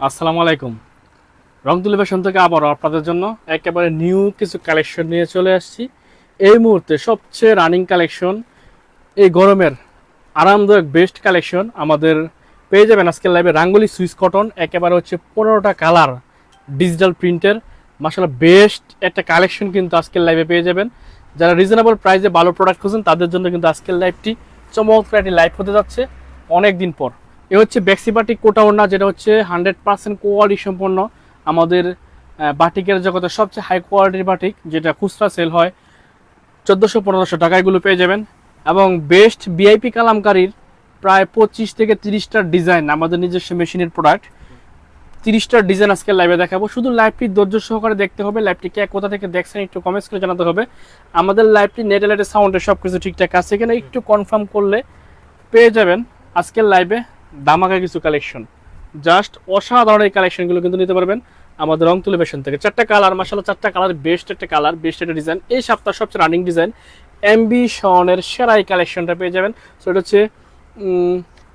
আসসালামু আলাইকুম। রং তুলি ফ্যাশন থেকে আবারও আপনাদের জন্য একেবারে নিউ কিছু কালেকশন নিয়ে চলে আসছি। এই মুহূর্তে সবচেয়ে রানিং কালেকশন, এই গরমের আরামদায়ক বেস্ট কালেকশন আমাদের পেয়ে যাবেন আজকের লাইভে। রাঙ্গুলি সুইস কটন একেবারে হচ্ছে 15টা কালার ডিজিটাল প্রিন্টের মাশাআল্লাহ বেস্ট একটা কালেকশন কিন্তু আজকের লাইভে পেয়ে যাবেন। যারা রিজনেবল প্রাইসে ভালো প্রোডাক্ট খুঁজছেন তাদের জন্য কিন্তু আজকের লাইভটি চমৎকার একটি লাইভ হতে যাচ্ছে অনেক দিন পর। এ হচ্ছে বেক্সি বাটিক কোটা ওড়না, যেটা হচ্ছে 100% কোয়ালিটি সম্পন্ন আমাদের বাটিকের জগতে সবচেয়ে হাই কোয়ালিটির বাটিক, যেটা খুচরা সেল হয় 1400-1500 টাকা। এগুলো পেয়ে যাবেন। এবং বেস্ট ভিআইপি কালামকারীর প্রায় 25 থেকে 30টা ডিজাইন আমাদের নিজস্ব মেশিনের প্রোডাক্ট, 30টা ডিজাইন আজকে লাইভে দেখাবো। শুধু লাইভটি ধৈর্য সহকারে দেখতে হবে। লাইভটি কে কোথা থেকে দেখছেন একটু কমেন্টস করে জানাতে হবে। আমাদের লাইভটি নেট এলাইটের সাউন্ডে সব কিছু ঠিকঠাক আছে কিনা একটু কনফার্ম করলে পেয়ে যাবেন আজকের লাইভে দামাকা কিছু কালেকশন। জাস্ট অসাধারণ এই কালেকশনগুলো কিন্তু নিতে পারবেন আমাদের রং তুলি ফ্যাশন থেকে। 4টা কালার মাশাআল্লাহ, 4টা কালার বেস্ট একটা কালার, বেস্ট একটা ডিজাইন। এই সপ্তাহ সবচেয়ে রানিং ডিজাইন অ্যাম্বিশনের সেরা এই কালেকশনটা পেয়ে যাবেন। সো এটা হচ্ছে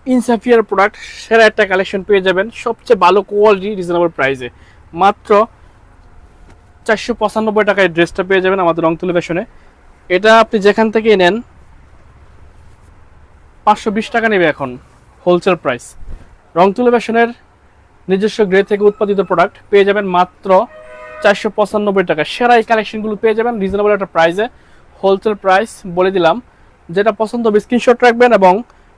ইনসাফিয়ার প্রোডাক্ট, সেরা একটা কালেকশন পেয়ে যাবেন সবচেয়ে ভালো কোয়ালিটি রিজনেবল প্রাইসে। মাত্র 495 টাকায় ড্রেসটা পেয়ে যাবেন আমাদের রং তুলি ফ্যাশনে। এটা আপনি যেখান থেকে নেন 520 টাকা নেবে এখন হোলসেল প্রাইস। রং তুলি ফ্যাশনের নিজস্ব গ্রে থেকে উৎপাদিত প্রোডাক্ট পেয়ে যাবেন মাত্র 495 টাকা। সেরা এই কালেকশনগুলো পেয়ে যাবেন রিজনেবল একটা প্রাইসে। হোলসেল প্রাইস বলে দিলাম, যেটা পছন্দ হবে স্ক্রিনশট রাখবেন এবং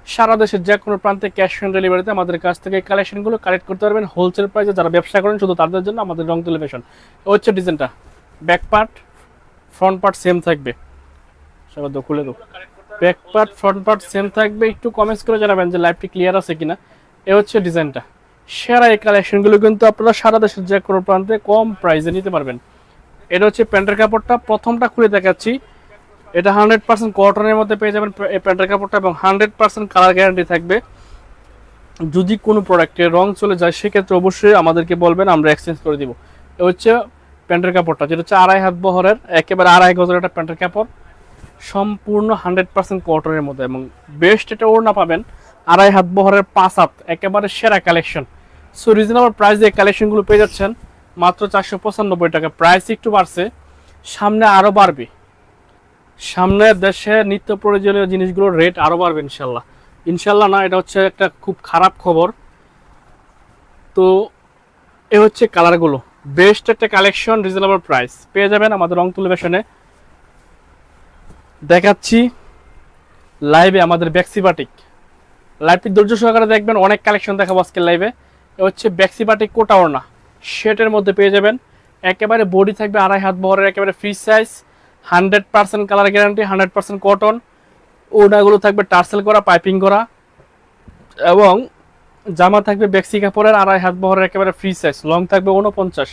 সারা দেশের যে কোনো প্রান্তে ক্যাশ অন ডেলিভারিতে আমাদের কাছ থেকে এই কালেকশনগুলো কালেক্ট করতে পারবেন হোলসেল প্রাইসে। যারা ব্যবসা করেন শুধু তাদের জন্য আমাদের রং তুলি ফ্যাশন। হচ্ছে ডিজাইনটা, back part front part same থাকবে। সবাই খুলে দেবো, back part front part same থাকবে। একটু কমেন্টস করে জানাবেন যে লাইভটি ক্লিয়ার আছে কিনা। এ হচ্ছে ডিজাইনটা। সেরা এই কালেকশনগুলো কিন্তু আপনারা সারা দেশের যে কোনো প্রান্তে কম প্রাইসে নিতে পারবেন। এটা হচ্ছে প্যান্টের কাপড়টা, প্রথমটা খুলে দেখাচ্ছি। এটা 100% কটনের মধ্যে পেয়ে যাবেন এই প্যান্টের কাপড়টা এবং 100% কালার গ্যারান্টি থাকবে। যদি কোনো প্রোডাক্টের রং চলে যায় সেক্ষেত্রে অবশ্যই আমাদেরকে বলবেন, আমরা এক্সচেঞ্জ করে দিব। এ হচ্ছে প্যান্টের কাপড়টা, যেটা হচ্ছে 2.5 হাত বহরের, একেবারে 2.5 গজের একটা প্যান্টের কাপড়, সম্পূর্ণ 100% কটনের মধ্যে। এবং বেস্ট এটা ওড়না পাবেন 2.5 হাত বহরের 5 হাত, একেবারে সেরা কালেকশন। সো রিজনেবল প্রাইসে এই কালেকশনগুলো পেয়ে যাচ্ছেন মাত্র 495 টাকা। প্রাইস একটু বাড়ছে, সামনে আরও বাড়বে। সামনে দেশে নিত্য প্রয়োজনীয় জিনিসগুলোর রেট আরও বাড়বে ইনশাল্লাহ। ইনশাল্লাহ না, এটা হচ্ছে একটা খুব খারাপ খবর। তো এ হচ্ছে কালারগুলো, বেস্ট একটা কালেকশন, রিজনেবল প্রাইস পেয়ে যাবেন আমাদের রং তুলি ফ্যাশনে। দেখাচ্ছি লাইভে আমাদের বেক্সি বাটিক। লাইভটি ধৈর্য সহকারে দেখবেন, অনেক কালেকশন দেখাবো আজকের লাইভে। এ হচ্ছে বেক্সি বাটিক কোটা ওড়না, শেটের মধ্যে পেয়ে যাবেন। একেবারে বডি থাকবে 2.5 হাত বহরের, একেবারে free size, 100% colour guarantee, 100% cotton. ওড়নাগুলো থাকবে টার্সেল করা, পাইপিং করা এবং জামা থাকবে বেক্সি কাপড়ের 2.5 হাত বহরের, একেবারে ফ্রি সাইজ, লং থাকবে 49।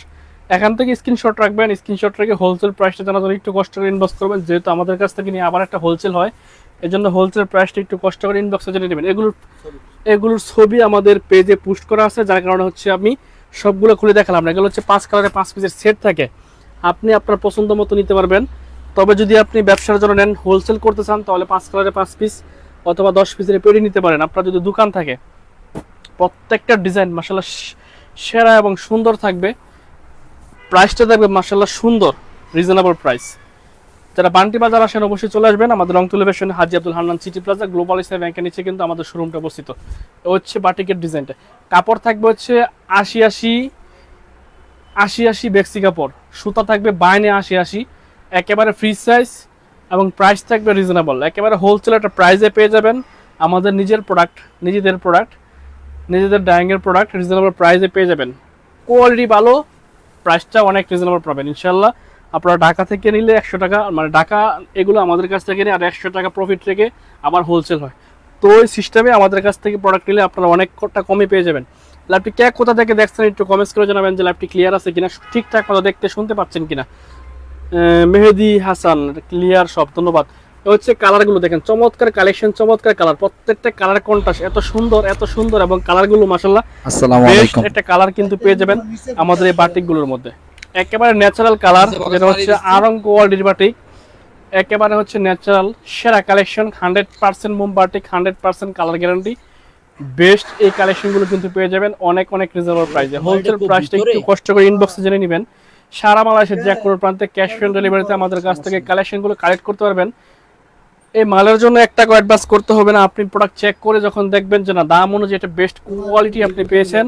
এখান থেকে স্ক্রিনশট রাখবেন, স্ক্রিনশট রেখে হোলসেল প্রাইসটা জানার জন্য একটু কষ্ট করে ইনবক্স করবেন। যেহেতু আমাদের কাছ থেকে নিয়ে আবার একটা হোলসেল হয়, এই জন্য হোলসেল প্রাইসটা একটু কষ্ট করে ইনবক্সে জেনে নেবেন। এগুলোর ছবি আমাদের পেজে পোস্ট করা আছে, যার কারণে হচ্ছে আমি সবগুলো খুলে দেখালাম না। এগুলো হচ্ছে 5 কালারের 5 পিসের সেট থাকে, আপনি আপনার পছন্দ মতো নিতে পারবেন। তবে যদি আপনি ব্যবসার জন্য নেন, হোলসেল করতে চান, তাহলে 5 কালারের 5 পিস অথবা 10 পিসের পেড়ি নিতে পারেন। আপনার যদি দোকান থাকে, প্রত্যেকটা ডিজাইন মাশাআল্লাহ সেরা এবং সুন্দর থাকবে। প্রাইসটা থাকবে মাশাআল্লাহ সুন্দর, রিজনেবল প্রাইস। যারা বান্টি বাজার আসেন অবশ্যই চলে আসবেন আমাদের Rong Tuli fashion, Haji Abdul Hannan City Plaza, Global Islam ব্যাংকের নিচে কিন্তু আমাদের শোরুমটা অবস্থিত। হচ্ছে বাটিকের ডিজাইনটা, কাপড় থাকবে হচ্ছে 80-80 বেক্সি কাপড়, সুতা থাকবে বাইনে 80-80, একেবারে ফ্রি সাইজ এবং প্রাইস থাকবে রিজনেবল। একেবারে হোলসেল একটা প্রাইসে পেয়ে যাবেন আমাদের নিজেদের প্রোডাক্ট, নিজেদের ডাইংয়ের প্রোডাক্ট রিজনেবল প্রাইসে পেয়ে যাবেন। কোয়ালিটি ভালো, প্রাইসটা অনেক রিজনেবল পাবেন ইনশাল্লাহ। আপনারা ঢাকা থেকে নিলে 100 টাকা, মানে ঢাকা এগুলো আমাদের কাছ থেকে নিয়ে আর 100 টাকা প্রফিট রেখে আবার হোলসেল হয়। তো ওই সিস্টেমে আমাদের কাছ থেকে প্রোডাক্ট নিলে আপনারা অনেকটা কমে পেয়ে যাবেন। লাইভটি কে কোথা থেকে দেখছেন একটু কমেন্টস করে জানাবেন যে লাইভটি ক্লিয়ার আছে কিনা, ঠিকঠাক মতো দেখতে শুনতে পাচ্ছেন কিনা। মেহেদি হাসান, ক্লিয়ার সব, ধন্যবাদ। হচ্ছে কালারগুলো দেখেন, চমৎকার কালেকশন, চমৎকার কালার, প্রত্যেকটা কালার কন্ট্রাস্ট এত সুন্দর এবং কালারগুলো মাশাআল্লাহ আসসালামু বেস্ট আলাইকুম। একটা কালার কিন্তু পেয়ে যাবেন আমাদের এই বাটিকগুলোর মধ্যে। একেবারে ন্যাচারাল কালার, যেটা হচ্ছে আরং কোয়ালিটির বাটিক, একেবারে হচ্ছে ন্যাচারাল সেরা কালেকশন, 100% মোম বাটিক, 100% কালার গ্যারান্টি বেস্ট এই কালেকশনগুলো কিন্তু পেয়ে যাবেন অনেক অনেক রিজনেবল প্রাইসে। হোলসেল প্রাইসটা একটু কষ্ট করে ইনবক্সে জেনে নেবেন। সারা বাংলাদেশের যে কোনো প্রান্তে ক্যাশ অন ডেলিভারিতে আমাদের কাছ থেকে কালেকশনগুলো কালেক্ট করতে পারবেন। এই মালের জন্য 1 টাকা অ্যাডভান্স করতে হবে না। আপনি প্রোডাক্ট চেক করে যখন দেখবেন যে না দাম অনুযায়ী এটা বেস্ট কোয়ালিটি আপনি পেয়েছেন,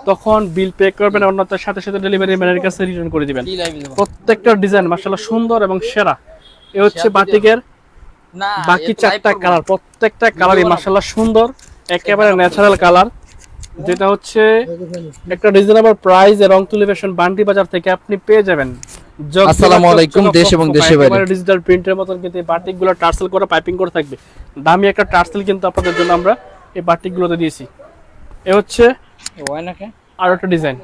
তখন বিল পে করবেন, অন্যথার সাথে সাথে ডেলিভারি ম্যানের কাছে রিটার্ন করে দিবেন। প্রত্যেকটা ডিজাইন মাশাআল্লাহ সুন্দর এবং সেরা। এ হচ্ছে বাটিকের বাকি 4টা কালার, প্রত্যেকটা কালারই মাশাআল্লাহ সুন্দর, একেবারে ন্যাচারাল কালার, যেটা হচ্ছে একটা রিজনেবল প্রাইসে রংতুলি ফ্যাশন বান্টি বাজার থেকে আপনি পেয়ে যাবেন। আসসালামু আলাইকুম দেশ এবং দেশের বাইরে। ডিজিটাল প্রিন্টের মতন কিন্তু এই বাটিকগুলো টার্সেল করা পাইপিং করে থাকবে। দামি একটা টার্সেল কিন্তু আপনাদের জন্য আমরা এই বাটিকগুলোতে দিয়েছি। এ হচ্ছে আর একটা ডিজাইন।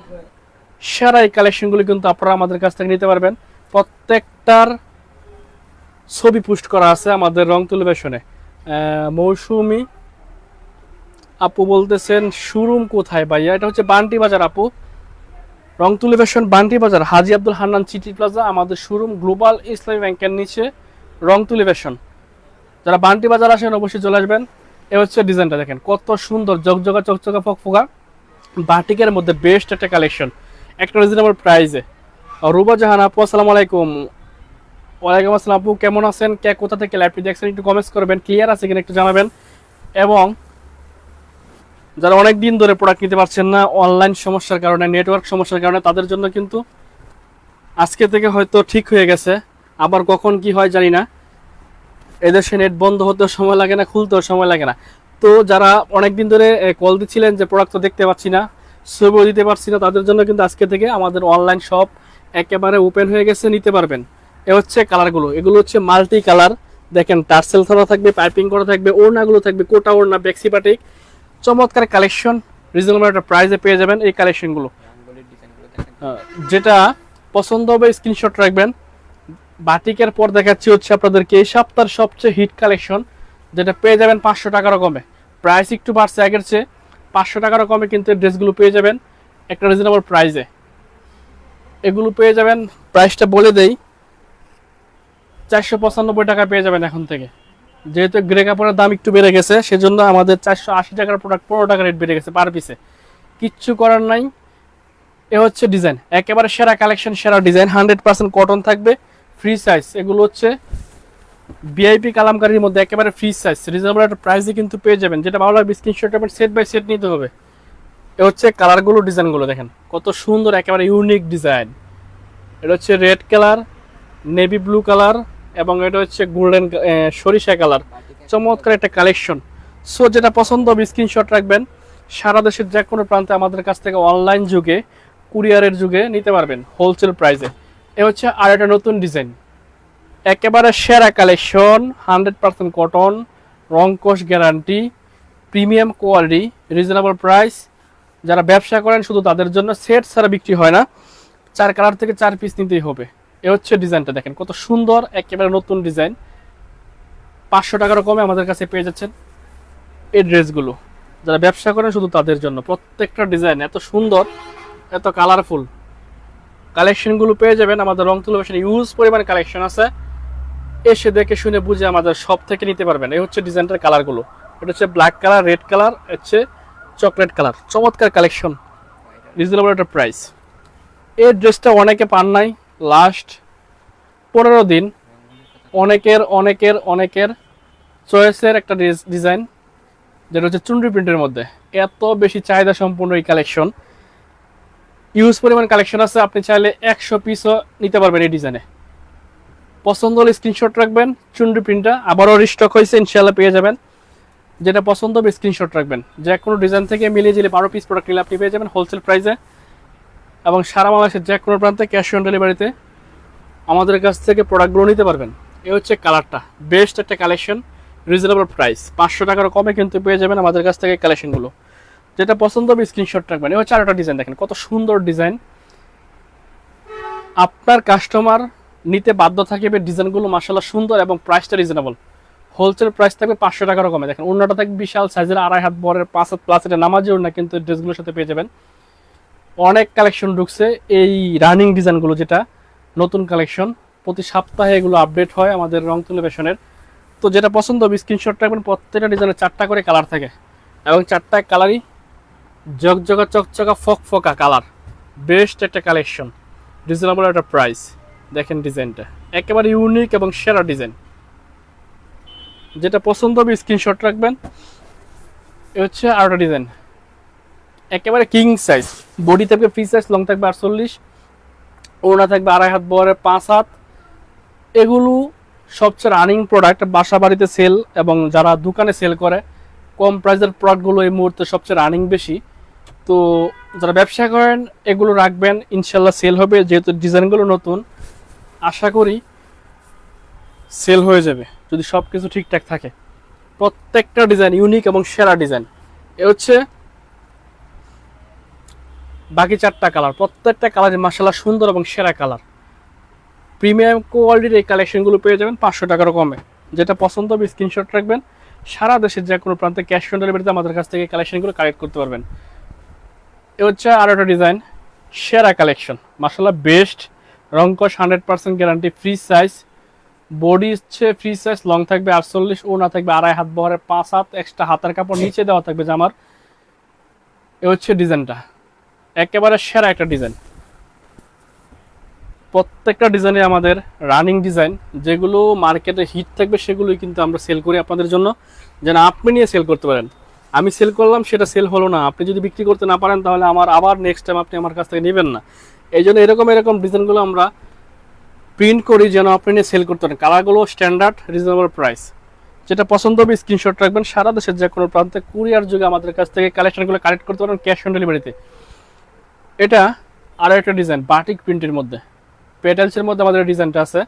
সেরা এই কালেকশনগুলো কিন্তু আপনারা আমাদের কাছ থেকে নিতে পারবেন। প্রত্যেকটার ছবি পোস্ট করা আছে আমাদের রংতুলি ফ্যাশনে। মৌসুমি আপু বলতেছেন শোরুম কোথায় ভাইয়া? এটা হচ্ছে বান্টি বাজার আপু, রংতুলি ফ্যাশন বান্টি বাজার, হাজী আব্দুল হান্নান সিটি প্লাজা আমাদের শোরুম, গ্লোবাল ইসলামী ব্যাংকের নিচে রংতুলি ফ্যাশন। যারা বান্টি বাজার আসেন অবশ্যই চলে আসবেন। এ হচ্ছে ডিজাইনটা দেখেন কত সুন্দর, জকজকা চকচকা ফকফকা বাটিকের মধ্যে বেস্ট একটা কালেকশন, একটা রিজনেবল প্রাইসে। রুবা জাহান আপু আসসালামু আলাইকুম। ওয়ালাইকুম আসসালাম আপু, কেমন আছেন? কে কোথা থেকে লাইভটি দেখছেন একটু কমেন্টস করবেন, ক্লিয়ার আছে কিনা একটু জানাবেন। এবং যারা অনেক দিন ধরে প্রোডাক্ট নিতে পারছেন না অনলাইন সমস্যার কারণে, নেটওয়ার্ক সমস্যার কারণে, তাদের জন্য কিন্তু আজকে থেকে হয়তো ঠিক হয়ে গেছে। আবার কখন কি হয় জানি না, এদেশে নেট বন্ধ হতেও সময় লাগে না, খুলতেও সময় লাগে না। তো যারা অনেক দিন ধরে কল দিচ্ছিলেন যে প্রোডাক্ট তো দেখতে পাচ্ছি না, ছবিও দিতে পারছি না, তাদের জন্য কিন্তু আজকে থেকে আমাদের অনলাইন শপ একেবারে ওপেন হয়ে গেছে, নিতে পারবেন। এ হচ্ছে কালারগুলো, এগুলো হচ্ছে মাল্টি কালার, দেখেন টার্সেল করা থাকবে, পাইপিং করা থাকবে, ওড়নাগুলো থাকবে কোটা ওড়না, বেক্সি বাটিক, চমৎকার কালেকশন, রিজনেবল একটা প্রাইসে পেয়ে যাবেন এই কালেকশনগুলো। যেটা পছন্দ হবে স্ক্রিনশট রাখবেন। বাটিকের পর দেখাচ্ছি হচ্ছে আপনাদেরকে এই সপ্তাহের সবচেয়ে হিট কালেকশন, যেটা পেয়ে যাবেন 500 টাকারও কমে। প্রাইস একটু বাড়ছে আগের চেয়ে, 500 টাকারও কমে কিন্তু এই ড্রেসগুলো পেয়ে যাবেন একটা রিজনেবল প্রাইসে। এগুলো পেয়ে যাবেন, প্রাইসটা বলে দেই, 495 টাকা পেয়ে যাবেন এখন থেকে। যেহেতু গ্রে কাপড়ের দাম একটু বেড়ে গেছে, সেজন্য আমাদের 480 টাকার প্রোডাক্ট 15 টাকা রেট বেড়ে গেছে পার পিসে, কিচ্ছু করার নাই। এ হচ্ছে ডিজাইন, একেবারে সেরা কালেকশন, সেরা ডিজাইন, 100% কটন থাকবে, ফ্রি সাইজ। এগুলো হচ্ছে ভিআইপি কালামকারীর মধ্যে একেবারে ফ্রি সাইজ, রিজনেবল একটা প্রাইসে কিন্তু পেয়ে যাবেন। যেটা ভালো লাগবে স্ক্রিনশট আপনার সেট বাই সেট নিতে হবে। এ হচ্ছে কালারগুলো, ডিজাইনগুলো দেখেন কত সুন্দর, একেবারে ইউনিক ডিজাইন। এটা হচ্ছে red colour, navy blue colour, এবং এটা হচ্ছে গোল্ডেন সরিষা কালার, চমৎকার একটা কালেকশন। সো যেটা পছন্দ হবে স্ক্রিনশট রাখবেন। সারা দেশের যে কোনো প্রান্তে আমাদের কাছ থেকে অনলাইন যুগে, কুরিয়ারের যুগে নিতে পারবেন হোলসেল প্রাইসে। এ হচ্ছে আর একটা নতুন ডিজাইন, একেবারে সেরা কালেকশন, 100% কটন, রংকশ guarantee, premium quality, reasonable price. যারা ব্যবসা করেন শুধু তাদের জন্য, সেট ছাড়া বিক্রি হয় না, 4 কালার থেকে 4 পিস নিতেই হবে। এ হচ্ছে ডিজাইনটা দেখেন কত সুন্দর, একেবারে নতুন ডিজাইন, 500 টাকারও কমে আমাদের কাছে পেয়ে যাচ্ছেন এই ড্রেসগুলো। যারা ব্যবসা করেন শুধু তাদের জন্য, প্রত্যেকটা ডিজাইন এত সুন্দর, এত কালারফুল, কালেকশনগুলো পেয়ে যাবেন আমাদের রংতুলি ফ্যাশনে। ইউজ পরিমাণ কালেকশন আছে, এসে দেখে শুনে বুঝে আমাদের সব থেকে নিতে পারবেন। এই হচ্ছে ডিজাইনটার কালারগুলো, এটা হচ্ছে ব্ল্যাক কালার, রেড কালার, হচ্ছে চকলেট কালার, চমৎকার কালেকশন, রিজনেবল একটা প্রাইস। এই ড্রেসটা অনেকে পান নাই, লাস্ট 15 দিন অনেকের অনেকের অনেকের চয়েসের একটা ডিজাইন, যেটা হচ্ছে চুনরি প্রিন্টের মধ্যে। এত বেশি চাহিদা সম্পূর্ণ এই কালেকশন, ইউজ পরিমাণ কালেকশন আছে, আপনি চাইলে 100 পিসও নিতে পারবেন এই ডিজাইনে। পছন্দ হলে স্ক্রিনশট রাখবেন, চুনরি প্রিন্টটা আবারও রিস্টক হয়েছে, ইনশাল্লাহ পেয়ে যাবেন। যেটা পছন্দ হবে স্ক্রিনশট রাখবেন। যে কোনো ডিজাইন থেকে মিলিয়ে জিলে 12 পিস প্রোডাক্ট নিলে আপনি পেয়ে যাবেন হোলসেল প্রাইসে, এবং সারা বাংলাদেশের যে কোনো প্রান্তে ক্যাশ অন ডেলিভারিতে আমাদের কাছ থেকে প্রোডাক্টগুলো নিতে পারবেন। এই হচ্ছে কালারটা, বেস্ট একটা কালেকশন, রিজনেবল প্রাইস, 500 টাকার কমে কিন্তু পেয়ে যাবেন আমাদের কাছ থেকে কালেকশনগুলো। যেটা পছন্দ হবে স্ক্রিনশট রাখবেন। এই হচ্ছে আরেকটা ডিজাইন, দেখেন কত সুন্দর ডিজাইন, আপনার কাস্টমার নিতে বাধ্য থাকবে ডিজাইনগুলো মাশাআল্লাহ সুন্দর, এবং প্রাইসটা রিজনেবল। হোলসেল প্রাইস থাকবে 500 টাকারও কমে। দেখেন ওড়নাটা থাকবে বিশাল সাইজের, 2.5 হাত বরের, 5 হাত প্লাস, এটা নামাজি ওড়না কিন্তু ড্রেসগুলোর সাথে পেয়ে যাবেন। অনেক কালেকশন ঢুকছে এই রানিং ডিজাইনগুলো, যেটা নতুন কালেকশন, প্রতি সপ্তাহে এগুলো আপডেট হয় আমাদের রংতুলি ফ্যাশনের। তো যেটা পছন্দ হবে স্ক্রিনশট রাখবেন। প্রত্যেকটা ডিজাইনের 4টা করে কালার থাকে, এবং চারটা কালারই জগজগা চকচকা ফকফকা কালার। বেস্ট একটা কালেকশন, রিজনেবল একটা প্রাইস। দেখেন ডিজাইনটা একেবারে ইউনিক এবং সেরা ডিজাইন। যেটা পছন্দ হবে স্ক্রিনশট রাখবেন। এ হচ্ছে আরেকটা ডিজাইন, একেবারে কিং সাইজ, বডি থাকবে ফ্রি সাইজ, লং থাকবে 48, ওড়না থাকবে 2.5 হাত বহরে 5 হাত। এগুলো সবচেয়ে রানিং প্রোডাক্ট, বাসা বাড়িতে সেল এবং যারা দোকানে সেল করে কম প্রাইসের প্রোডাক্টগুলো এই মুহূর্তে সবচেয়ে রানিং বেশি। তো যারা ব্যবসা করেন এগুলো রাখবেন, ইনশাল্লাহ সেল হবে। যেহেতু ডিজাইনগুলো নতুন, আশা করি সেল হয়ে যাবে যদি সব কিছু ঠিকঠাক থাকে। প্রত্যেকটা ডিজাইন ইউনিক এবং সেরা ডিজাইন। এ হচ্ছে বাকি চারটা কালার, প্রত্যেকটা কালার মাশাআল্লাহ সুন্দর এবং সেরা কালার। প্রিমিয়াম কোয়ালিটির এই কালেকশনগুলো পেয়ে যাবেন 500 টাকারও কমে। যেটা পছন্দ হবে স্ক্রিনশট রাখবেন। সারা দেশের যে কোনো প্রান্তে ক্যাশ অন ডেলিভারিতে আমাদের কাছ থেকে কালেকশনগুলো কালেক্ট করতে পারবেন। এ হচ্ছে আরও একটা ডিজাইন, সেরা কালেকশন মাশাআল্লাহ বেস্ট। রংকশ 100% গ্যারান্টি, ফ্রি সাইজ, বডি হচ্ছে ফ্রি সাইজ, লং থাকবে 48, ওড়না থাকবে 2.5 হাত বহরে 5 হাত, এক্সট্রা হাতের কাপড় নিচে দেওয়া থাকবে জামার। এ হচ্ছে ডিজাইনটা, একেবারে সেরা একটা ডিজাইন। প্রত্যেকটা ডিজাইনে আমাদের রানিং ডিজাইন, যেগুলো মার্কেটে হিট থাকবে সেগুলোই কিন্তু আমরা সেল করি আপনাদের জন্য, যেন আপনি নিয়ে সেল করতে পারেন। আমি সেল করলাম, সেটা সেল হলো না, আপনি যদি বিক্রি করতে না পারেন তাহলে আমার আবার নেক্সট টাইম আপনি আমার কাছ থেকে নেবেন না। এই জন্য এরকম ডিজাইনগুলো আমরা প্রিন্ট করি যেন আপনি নিয়ে সেল করতে পারেন। কালারগুলো স্ট্যান্ডার্ড, রিজনেবল প্রাইস। যেটা পছন্দ হবে স্ক্রিনশট রাখবেন। সারা দেশের যে কোনো প্রান্তে কুরিয়ার যুগে আমাদের কাছ থেকে কালেকশনগুলো কালেক্ট করতে পারেন ক্যাশ অন ডেলিভারিতে। এটা আরও একটা ডিজাইন, বাটিক প্রিন্টের মধ্যে, পেটালসের মধ্যে আমাদের ডিজাইনটা আছে।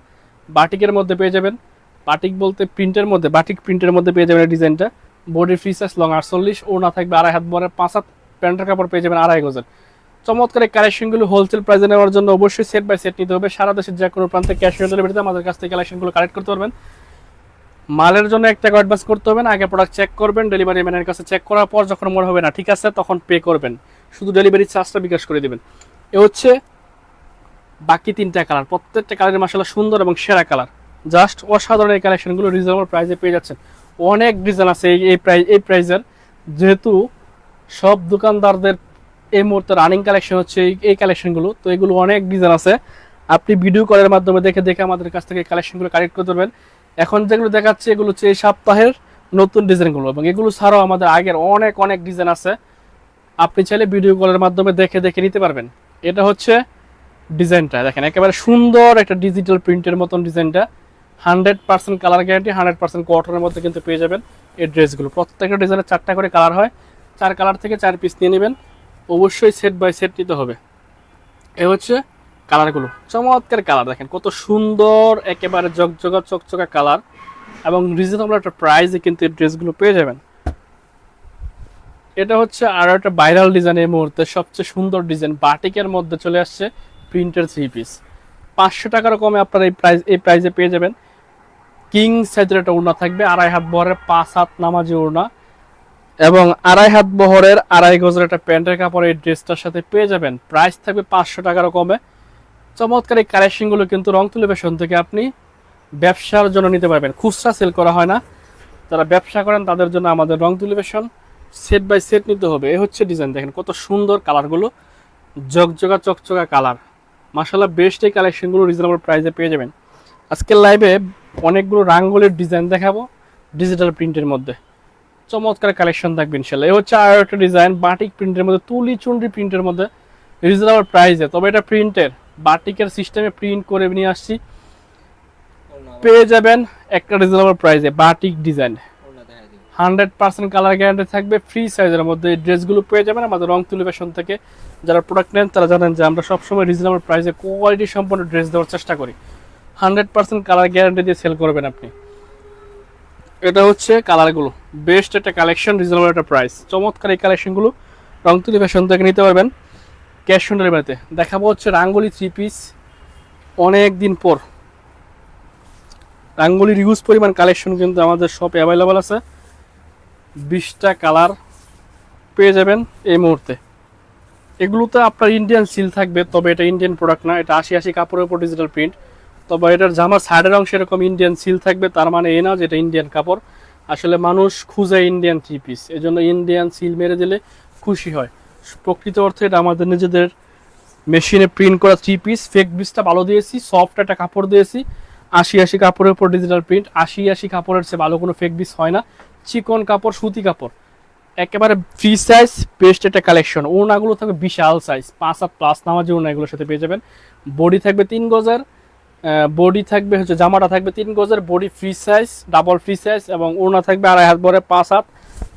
বাটিকের মধ্যে পেয়ে যাবেন, বাটিক বলতে প্রিন্টের মধ্যে, বাটিক প্রিন্টের মধ্যে পেয়ে যাবেন এই ডিজাইনটা। বডি ফ্রি সাইজ, লং 48, ওড়না থাকবে 2.5 হাত বহরে 5 হাত, প্যান্টের কাপড় পেয়ে যাবেন 2.5 গজের। চমৎকার এই কালেকশনগুলো হোলসেল প্রাইসে নেওয়ার জন্য অবশ্যই সেট বাই সেট নিতে হবে। সারা দেশের যে কোনো প্রান্তে ক্যাশ অন ডেলিভারিতে আমাদের কাছ থেকে কালেকশনগুলো কালেক্ট করতে পারবেন। মালের জন্য 1 টাকা অ্যাডভান্স করতে হবে না, আগে প্রোডাক্ট চেক করবেন, ডেলিভারি ম্যানের কাছে চেক করার পর যখন মনে হবে না ঠিক আছে তখন পে করবেন, শুধু ডেলিভারি চার্জটা বিকাশ করে দেবেন। এ হচ্ছে বাকি 3টা কালার, প্রত্যেকটা কালারের মাশাআল্লাহ সুন্দর এবং সেরা কালার। জাস্ট অসাধারণ এই কালেকশনগুলো রিজনেবল প্রাইসে পেয়ে যাচ্ছেন। অনেক ডিজাইন আছে এই প্রাইসের, যেহেতু সব দোকানদারদের এই মুহূর্তে রানিং কালেকশন হচ্ছে এই কালেকশনগুলো, তো এগুলো অনেক ডিজাইন আছে। আপনি ভিডিও কলের মাধ্যমে দেখে আমাদের কাছ থেকে কালেকশনগুলো কালেক্ট করতে পারবেন। এখন যেগুলো দেখাচ্ছে এগুলো হচ্ছে এই সপ্তাহের নতুন ডিজাইনগুলো, এবং এগুলো ছাড়াও আমাদের আগের অনেক ডিজাইন আছে। আপনি চাইলে ভিডিও কলের মাধ্যমে দেখে নিতে পারবেন। এটা হচ্ছে ডিজাইনটা দেখেন, একেবারে সুন্দর একটা ডিজিটাল প্রিন্টের মতন ডিজাইনটা। 100% কালার গ্যারান্টি, 100% কটনের মধ্যে কিন্তু পেয়ে যাবেন এই ড্রেসগুলো। প্রত্যেকটা ডিজাইনের 4টা করে কালার হয়, 4 কালার থেকে 4 পিস নিয়ে নেবেন। অবশ্যই সেট বাই সেট নিতে হবে। এ হচ্ছে কালারগুলো, চমৎকার কালার দেখেন কত সুন্দর, একেবারে জগজগা চকচকা কালার, এবং রিজনেবল একটা প্রাইসে কিন্তু এই ড্রেসগুলো পেয়ে যাবেন। এটা হচ্ছে আরও একটা ভাইরাল ডিজাইন, এই মুহূর্তে সবচেয়ে সুন্দর ডিজাইন, বাটিকের মধ্যে চলে আসছে প্রিন্টের 3 পিস। 500 টাকার কমে আপনারা এই প্রাইসে পেয়ে যাবেন। কিং সাইজের একটা ওড়না থাকবে, 2.5 হাত বহরের 5 হাত নামাজি ওড়না, এবং 2.5 হাত বহরের 2.5 গজের একটা প্যান্টের কাপড় এই ড্রেসটার সাথে পেয়ে যাবেন। প্রাইস থাকবে 500 টাকারও কমে। চমৎকার এই কালেকশনগুলো কিন্তু রংতুলি ফ্যাশন থেকে আপনি ব্যবসার জন্য নিতে পারবেন, খুচরা সেল করা হয় না। যারা ব্যবসা করেন তাদের জন্য আমাদের রংতুলি ফ্যাশন সেট বাই সেট নিতে হবে। এই হচ্ছে ডিজাইন, দেখেন কত সুন্দর কালারগুলো, জগজগা চকচকা কালার। মাশাআল্লাহ বেস্ট এই কালেকশনগুলো রিজনেবল প্রাইসে পেয়ে যাবেন। আজকের লাইভে অনেকগুলো রাঙ্গোলির ডিজাইন দেখাবো ডিজিটাল প্রিন্টের মধ্যে, চমৎকার কালেকশন থাকবে ইনশাআল্লাহ। এই হচ্ছে আর একটা ডিজাইন, বাটিক প্রিন্টের মধ্যে, তুলি চুনরি প্রিন্টের মধ্যে, রিজনেবল প্রাইসে। তবে এটা প্রিন্টের, বাটিকের সিস্টেমে প্রিন্ট করে নিয়ে আসছি, পেয়ে যাবেন একটা রিজনেবল প্রাইসে। বাটিক ডিজাইন 100% কালার গ্যারান্টি থাকবে, ফ্রি সাইজের মধ্যে এই ড্রেসগুলো পেয়ে যাবেন আমাদের রংতুলি ফ্যাশন থেকে। যারা প্রোডাক্ট নেন তারা জানেন যে আমরা সবসময় রিজনেবল প্রাইসে কোয়ালিটি সম্পন্ন ড্রেস দেওয়ার চেষ্টা করি। 100% কালার গ্যারান্টি দিয়ে সেল করবেন আপনি। এটা হচ্ছে কালারগুলো, বেস্ট একটা কালেকশন, রিজনেবল একটা প্রাইস। চমৎকার এই কালেকশনগুলো রংতুলি ফ্যাশন থেকে নিতে পারবেন ক্যাশ অন ডেলিভারিতে। দেখাবো হচ্ছে রাঙ্গোলি 3 পিস, অনেক দিন পর রাঙ্গোলির ইউজ পরিমাণ কালেকশন কিন্তু আমাদের শপে অ্যাভেলেবল আছে। 20টা কালার পেয়ে যাবেন এই মুহূর্তে। এগুলোতে আপনার ইন্ডিয়ান সিল থাকবে, তবে এটা ইন্ডিয়ান প্রোডাক্ট না, এটা 80 কাপড়ের উপর ডিজিটাল প্রিন্ট। তবে এটার জামার সাইডের অংশে এরকম ইন্ডিয়ান সিল থাকবে, তার মানে এই না যে এটা ইন্ডিয়ান কাপড়। আসলে মানুষ খুঁজে ইন্ডিয়ান থ্রি পিস, এই জন্য ইন্ডিয়ান সিল মেরে দিলে খুশি হয়। প্রকৃত অর্থে এটা আমাদের নিজেদের মেশিনে প্রিন্ট করা থ্রি পিস। ফেক পিসটা ভালো দিয়েছি, সফট একটা কাপড় দিয়েছি, ৮০ কাপড়ের উপর ডিজিটাল প্রিন্ট। ৮০ কাপড়ের চেয়ে ভালো কোনো ফেক পিস হয় না। চিকন কাপড়, সুতি কাপড়, একেবারে ফ্রি সাইজ বেস্ট একটা কালেকশন। ওড়নাগুলো থাকবে বিশাল সাইজ, ৫ প্লাস নামাজি ওড়না এগুলোর সাথে পেয়ে যাবেন। বডি থাকবে ৩ গজের, বডি থাকবে হচ্ছে জামাটা থাকবে ৩ গজের, body free size, double free size, এবং ওড়না থাকবে ২.৫ হাত বহরের ৫ হাত,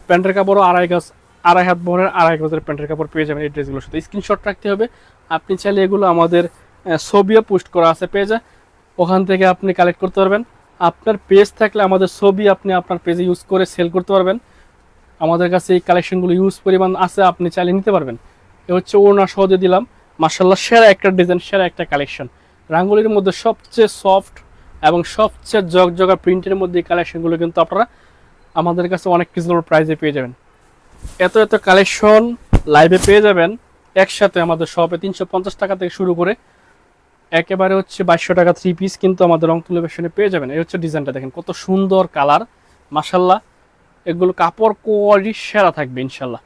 প্যান্টের কাপড়ও ২.৫ হাত বহরের ২.৫ গজের প্যান্টের কাপড় পেয়ে যাবেন এই ড্রেসগুলোর সাথে। স্ক্রিনশট রাখতে হবে। আপনি চাইলে এগুলো আমাদের ছবিও পোস্ট করা আছে পেজে, ওখান থেকে আপনি কালেক্ট করতে পারবেন। আপনার পেজ থাকলে আমাদের ছবি আপনি আপনার পেজে ইউজ করে সেল করতে পারবেন। আমাদের কাছে এই কালেকশনগুলো ইউজ পরিমাণ আছে, আপনি চাইলে নিতে পারবেন। এ হচ্ছে ওড়না সহ দিয়ে দিলাম, মার্শাল্লাহ সেরা একটা ডিজাইন, সেরা একটা কালেকশন। রাঙ্গুলির মধ্যে সবচেয়ে সফট এবং সবচেয়ে জগজগা প্রিন্টের মধ্যে এই কালেকশনগুলো কিন্তু আপনারা আমাদের কাছে অনেক রিজনেবল প্রাইসে পেয়ে যাবেন। এত এত কালেকশন লাইভে পেয়ে যাবেন একসাথে আমাদের শপে। ৩৫০ টাকা থেকে শুরু করে একেবারে হচ্ছে ২২০০ টাকা থ্রি পিস কিন্তু আমাদের রংতুলি ফ্যাশনে পেয়ে যাবেন। এই হচ্ছে ডিজাইনটা, দেখেন কত সুন্দর কালার, মাশাল্লাহ। এগুলো কাপড় কোয়ালিটি সেরা থাকবে ইনশাল্লাহ।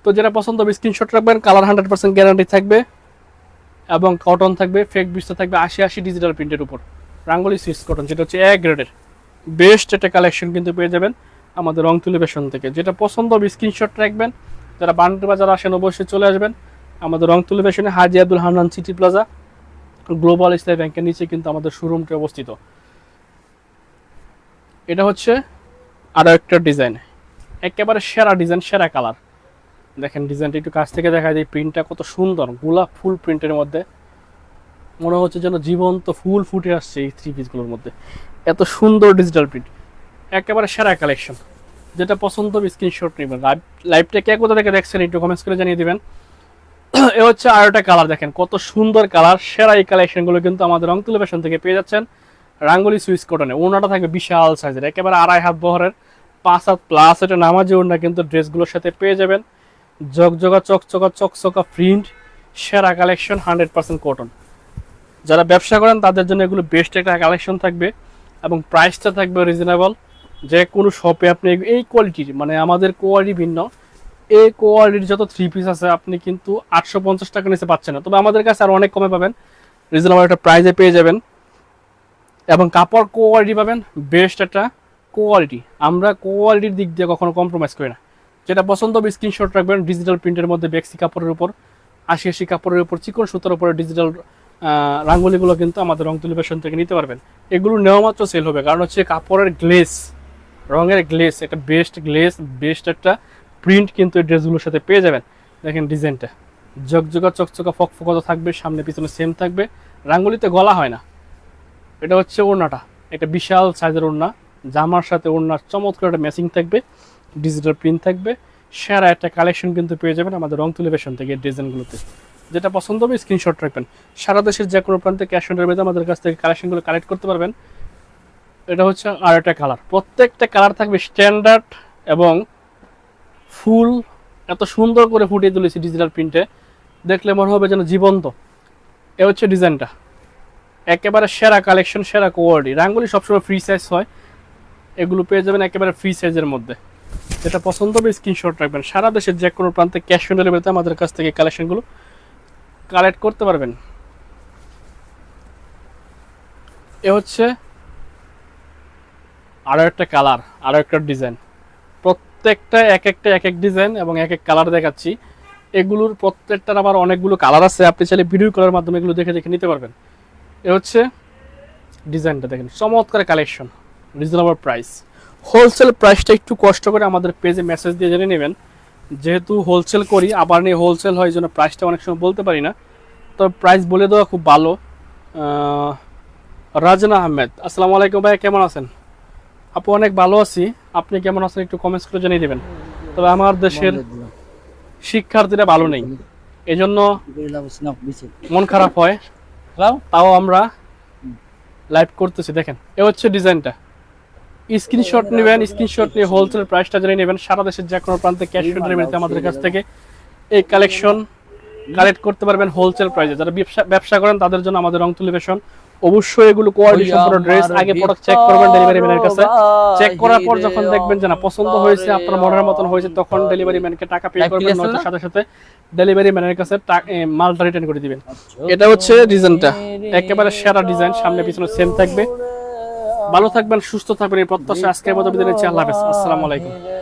তো যেটা পছন্দ হবে স্ক্রিনশট রাখবেন। কালার 100% গ্যারান্টি থাকবে এবং কটন থাকবে, ফেক বিস্তা থাকবে ৮০ ডিজিটাল প্রিন্টের উপর। রাঙ্গুলি সুইস কটন, যেটা হচ্ছে এ গ্রেডের বেস্ট একটা কালেকশন কিন্তু পেয়ে যাবেন আমাদের রংতুলি ফ্যাশন থেকে। যেটা পছন্দ হবে স্ক্রিনশট রাখবেন। যারা বান্ডেল বাজার আসেন অবশ্যই চলে আসবেন আমাদের রংতুলি ফ্যাশনে, Haji Abdul Hannan City Plaza, Global Islami ব্যাংকের নিচে কিন্তু আমাদের শোরুমটি অবস্থিত। এটা হচ্ছে আরও একটা ডিজাইন, একেবারে সেরা ডিজাইন, সেরা কালার। দেখেন ডিজাইনটা একটু কাছ থেকে দেখা যায়, প্রিন্টটা কত সুন্দর, গোলাপ ফুল প্রিন্টের মধ্যে, মনে হচ্ছে যেন জীবন্ত ফুল ফুটে আসছে এই থ্রি পিসগুলোর মধ্যে। এত সুন্দর ডিজিটাল প্রিন্ট, একেবারে সেরা কালেকশন। যেটা পছন্দ হবে স্ক্রিনশট নেবেন। লাইভটা কে কোথা থেকে দেখছেন একটু কমেন্টস করে জানিয়ে দিবেন। এ হচ্ছে আর একটা কালার, দেখেন কত সুন্দর কালার, সেরা এই কালেকশনগুলো কিন্তু আমাদের রংতুলি ফ্যাশন থেকে পেয়ে যাচ্ছেন। রাঙ্গুলি সুইস কটনে, ওড়নাটা থাকবে বিশাল সাইজের, একেবারে ২.৫ হাত বহরের, ৫ হাত প্লাস এটা নামাজি ওড়না কিন্তু ড্রেসগুলোর সাথে পেয়ে যাবেন। জগজগা চকচকা প্রিন্ট, সেরা কালেকশন, 100% কটন। যারা ব্যবসা করেন তাদের জন্য এগুলো বেস্ট একটা কালেকশন থাকবে এবং প্রাইসটা থাকবে রিজনেবল। যে কোনো শপে আপনি এই কোয়ালিটির, মানে আমাদের কোয়ালিটি ভিন্ন, এই কোয়ালিটির যত থ্রি পিস আছে আপনি কিন্তু ৮৫০ টাকা নিচে পাচ্ছেন না, তবে আমাদের কাছে আর অনেক কমে পাবেন, রিজনেবল একটা প্রাইসে পেয়ে যাবেন এবং কাপড় কোয়ালিটি পাবেন বেস্ট একটা কোয়ালিটি। আমরা কোয়ালিটির দিক দিয়ে কখনো কম্প্রোমাইজ করি না। যেটা পছন্দ হবে স্ক্রিনশট রাখবেন। ডিজিটাল প্রিন্টের মধ্যে বেক্সি কাপড়ের উপর, ৮০ কাপড়ের উপর, চিকন সুতার উপরে ডিজিটাল রাঙ্গুলিগুলো কিন্তু আমাদের রংতুলি ফ্যাশন থেকে নিতে পারবেন। এগুলো নেওয়া মাত্র সেল হবে, কারণ হচ্ছে কাপড়ের গ্লেস, রঙের গ্লেস, একটা বেস্ট গ্লেস, বেস্ট একটা প্রিন্ট কিন্তু এই ড্রেসগুলোর সাথে পেয়ে যাবেন। দেখেন ডিজাইনটা জগজগা চকচকা ফকফকতা থাকবে, সামনে পিছনে সেম থাকবে, রাঙ্গুলিতে গলা হয় না। এটা হচ্ছে ওড়নাটা, একটা বিশাল সাইজের ওড়না, জামার সাথে ওড়নার চমৎকার একটা ম্যাচিং থাকবে, ডিজিটাল প্রিন্ট থাকবে, সেরা একটা কালেকশন কিন্তু পেয়ে যাবেন আমাদের রংতুলি ফ্যাশন থেকে এই ডিজাইনগুলোতে। যেটা পছন্দ হবে স্ক্রিনশট রাখবেন। সারা দেশের যে কোনো প্রান্তে ক্যাশ অন ডেলিভারিতে আমাদের কাছ থেকে কালেকশনগুলো কালেক্ট করতে পারবেন। এটা হচ্ছে আর একটা কালার, প্রত্যেকটা কালার থাকবে স্ট্যান্ডার্ড এবং ফুল, এত সুন্দর করে ফুটিয়ে তুলেছি ডিজিটাল প্রিন্টে, দেখলে মনে হবে যেন জীবন্ত। এ হচ্ছে ডিজাইনটা, একেবারে সেরা কালেকশন, সেরা কোয়ালিটি। রাঙ্গুলি সবসময় ফ্রি সাইজ হয়, এগুলো পেয়ে যাবেন একেবারে ফ্রি সাইজের মধ্যে। যেটা পছন্দ হবে স্ক্রিনশট রাখবেন। সারা দেশের যে কোনো প্রান্তে ক্যাশ অন ডেলিভারিতে আমাদের কাছ থেকে কালেকশনগুলো কালেক্ট করতে পারবেন। এ হচ্ছে আরও একটা কালার, আরও একটা ডিজাইন, প্রত্যেকটা এক এক ডিজাইন এবং এক এক কালার দেখাচ্ছি। এগুলোর প্রত্যেকটার আবার অনেকগুলো কালার আছে, আপনি চাইলে ভিডিও কলার মাধ্যমে এগুলো দেখে দেখে নিতে পারবেন। এ হচ্ছে ডিজাইনটা, দেখেন চমৎকার কালেকশন, রিজনেবল প্রাইস। হোলসেল প্রাইসটা একটু কষ্ট করে আমাদের পেজে মেসেজ দিয়ে জেনে নেবেন, যেহেতু হোলসেল করি, আবার নিয়ে হোলসেল হয়, এই জন্য প্রাইসটা অনেক সময় বলতে পারি না, তবে প্রাইস বলে দেওয়া খুব ভালো। রাজনা আহমেদ, আসসালামু আলাইকুম ভাই, কেমন আছেন? আপু অনেক ভালো আছি, আপনি কেমন আছেন একটু কমেন্টস করে জানিয়ে দেবেন। তবে আমার দেশের শিক্ষার্থীরা ভালো নেই, এজন্য মন খারাপ হয়, তাও আমরা লাইভ করতেছি। দেখেন এ হচ্ছে ডিজাইনটা, স্ক্রিনশট নেবেন, স্ক্রিনশট নিয়ে হোলসেল প্রাইসটা জেনে নেবেন। সারা দেশের যে কোনো প্রান্তে ক্যাশ অন ডেলিভারিতে আমাদের কাছ থেকে এই কালেকশন কালেক্ট করতে পারবেন হোলসেল প্রাইসে। যারা ব্যবসা করেন তাদের জন্য আমাদের রংতুলি ফ্যাশন অবশ্যই এগুলো কোয়ালিটি সম্পন্ন ড্রেস। আগে প্রোডাক্ট চেক করবেন ডেলিভারি ম্যানের কাছে। চেক করার পর যখন দেখবেন যে না পছন্দ হয়েছে, আপনার মনের মতন হয়েছে, তখন ডেলিভারি ম্যানকে টাকা পে করবেন, নয়তো সাথে সাথে ডেলিভারি ম্যানের কাছে মালটা রিটার্ন করে দিবেন। এটা হচ্ছে ডিজাইনটা, একেবারে সেরা ডিজাইন, সামনে পিছনে সেম থাকবে। ভালো থাকবেন, সুস্থ থাকবেন এই প্রত্যাশা। আজকের মতো বিদায় নিচ্ছি, আল্লাহ হাফেজ, আসসালামু আলাইকুম।